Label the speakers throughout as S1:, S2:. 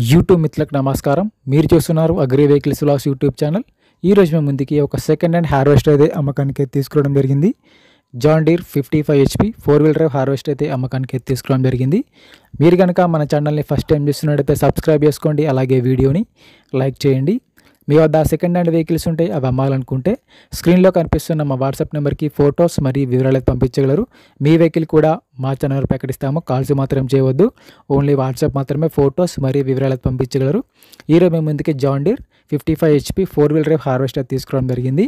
S1: YouTube మిత్రులకు నమస్కారం. మీరు చూస్తున్నారు agri vehicles vlogs YouTube channel. ఈరోజు మేము ముందుకి ఒక సెకండ్ హ్యాండ్ హార్వెస్టర్ అయితే అమ్మకానికి తీసుకోవడం జరిగింది. John Deere 55 HP 4-wheel drive harvester అయితే అమ్మకానికి తీసుకోవడం జరిగింది. మీరు కనుక మన ఛానల్ని ఫస్ట్ టైం చూస్తున్నట్టయితే సబ్స్క్రైబ్ చేసుకోండి, అలాగే వీడియోని లైక్ చేయండి. మీ వద్ద సెకండ్ హ్యాండ్ వెహికల్స్ ఉంటే అవి అమ్మాలనుకుంటే స్క్రీన్లో కనిపిస్తున్న మా వాట్సాప్ నెంబర్కి ఫొటోస్ మరియు వివరాలు పంపించగలరు. మీ వెహికల్ కూడా మా ఛానల్ ప్రకటిస్తాము. కాల్స్ మాత్రం చేయవద్దు, ఓన్లీ వాట్సాప్ మాత్రమే ఫొటోస్ మరియు వివరాలు పంపించగలరు. ఈరోజు మేము ముందుకి John Deere 55 HP 4-wheel drive harvester తీసుకోవడం జరిగింది.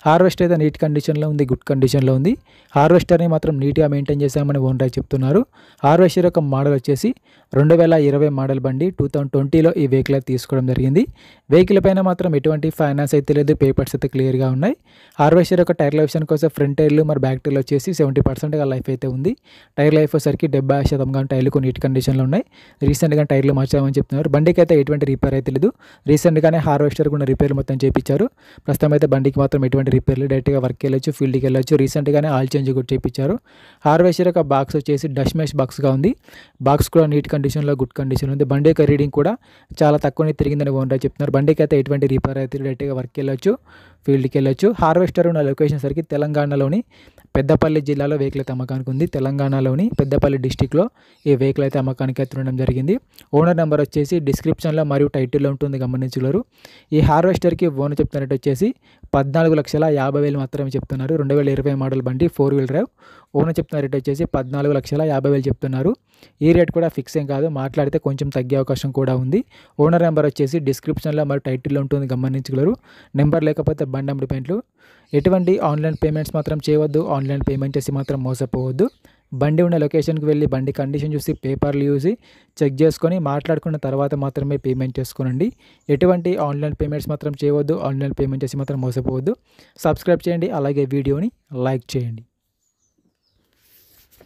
S1: హార్వెస్టర్ అయితే నీట్ కండిషన్లో ఉంది, గుడ్ కండిషన్లో ఉంది. హార్వెస్టర్ని మాత్రం నీట్గా మెయింటైన్ చేశామని ఓనర్ చెప్తున్నారు. హార్వెస్టర్ యొక్క మోడల్ వచ్చేసి 2020 మోడల్ బండి. 2020లో ఈ వెహికల్ అయితే తీసుకోవడం జరిగింది. వెహికల్ పైన మాత్రం ఎటువంటి ఫైనాన్స్ అయితే లేదు, పేపర్స్ అయితే క్లియర్గా ఉన్నాయి. హార్వెస్టర్ యొక్క టైర్ లైఫ్ కోసం ఫ్రంట్ టైర్లు మరి బ్యాక్ టైర్లు వచ్చేసి 70%గా లైఫ్ అయితే ఉంది. టైర్ లైఫ్ వచ్చేసరికి 70% టైర్లు నీట్ కండిషన్లో ఉన్నాయి. రీసెంట్గా టైర్లు మార్చామని చెప్తున్నారు. బండికి అయితే ఎటువంటి రిపేర్ అయితే లేదు. రీసెంట్గానే హార్వెస్టర్ కూడా రిపేర్ మొత్తం చేయించారు. ప్రస్తుతం అయితే బండికి మాత్రం ఎటువంటి రిపేర్లు, డైరెక్ట్గా వర్క్ వెళ్ళొచ్చు, ఫీల్డ్కి వెళ్ళొచ్చు. రీసెంట్గానే ఆయిల్ చేంజ్ కూడా చేయించారు. హార్వెస్టర్ యొక్క బాక్స్ వచ్చేసి డస్ట్ మెష్ బాక్స్గా ఉంది. బాక్స్ కూడా నీట్ కండిషన్లో, గుడ్ కండిషన్లో ఉంది. బండి యొక్క రీడింగ్ కూడా చాలా తక్కువనే తిరిగిందని ఓనర్ చెప్తున్నారు. బండికి అయితే ఎటువంటి రిపేర్ అయితే డైరెక్ట్గా వర్క్ వెళ్ళొచ్చు, ఫీల్డ్కి వెళ్ళొచ్చు. హార్వెస్టర్ ఉన్న లొకేషన్ సరికి తెలంగాణలోని పెద్దపల్లి జిల్లాలో వెహికల్ అయితే అమ్మకానికి ఉంది. తెలంగాణలోని పెద్దపల్లి డిస్టిక్లో ఈ వెహికల్ అయితే అమ్మకానికి అయితే ఉండడం జరిగింది. ఓనర్ నెంబర్ వచ్చేసి డిస్క్రిప్షన్లో మరియు టైటిల్లో ఉంటుంది, గమనించగలరు. ఈ హార్వెస్టర్కి ఓనర్ చెప్తున్నట్టు వచ్చేసి 14,50,000 మాత్రమే చెప్తున్నారు. 2020 మోడల్ బండి 4-wheel drive. ఓనర్ చెప్తున్న రేట్ వచ్చేసి 14,50,000 చెప్తున్నారు. ఈ రేట్ కూడా ఫిక్స్ ఏం కాదు, మాట్లాడితే కొంచెం తగ్గే అవకాశం కూడా ఉంది. ఓనర్ నెంబర్ వచ్చేసి డిస్క్రిప్షన్లో మరియు టైటిల్లో ఉంటుంది, గమనించగలరు. నెంబర్ లేకపోతే బండి అమ్ముడిపోయింట్లు. ఎటువంటి ఆన్లైన్ పేమెంట్స్ మాత్రం చేయవద్దు, ఆన్లైన్ పేమెంట్ చేసి మాత్రం మోసపోవద్దు. బండి ఉన్న లొకేషన్కి వెళ్ళి బండి కండిషన్ చూసి పేపర్లు చూసి చెక్ చేసుకొని మాట్లాడుకున్న తర్వాత మాత్రమే పేమెంట్ చేసుకోనండి. ఎటువంటి ఆన్లైన్ పేమెంట్స్ మాత్రం చేయవద్దు, ఆన్లైన్ పేమెంట్ చేసి మాత్రం మోసపోవద్దు. సబ్స్క్రైబ్ చేయండి, అలాగే వీడియోని లైక్ చేయండి.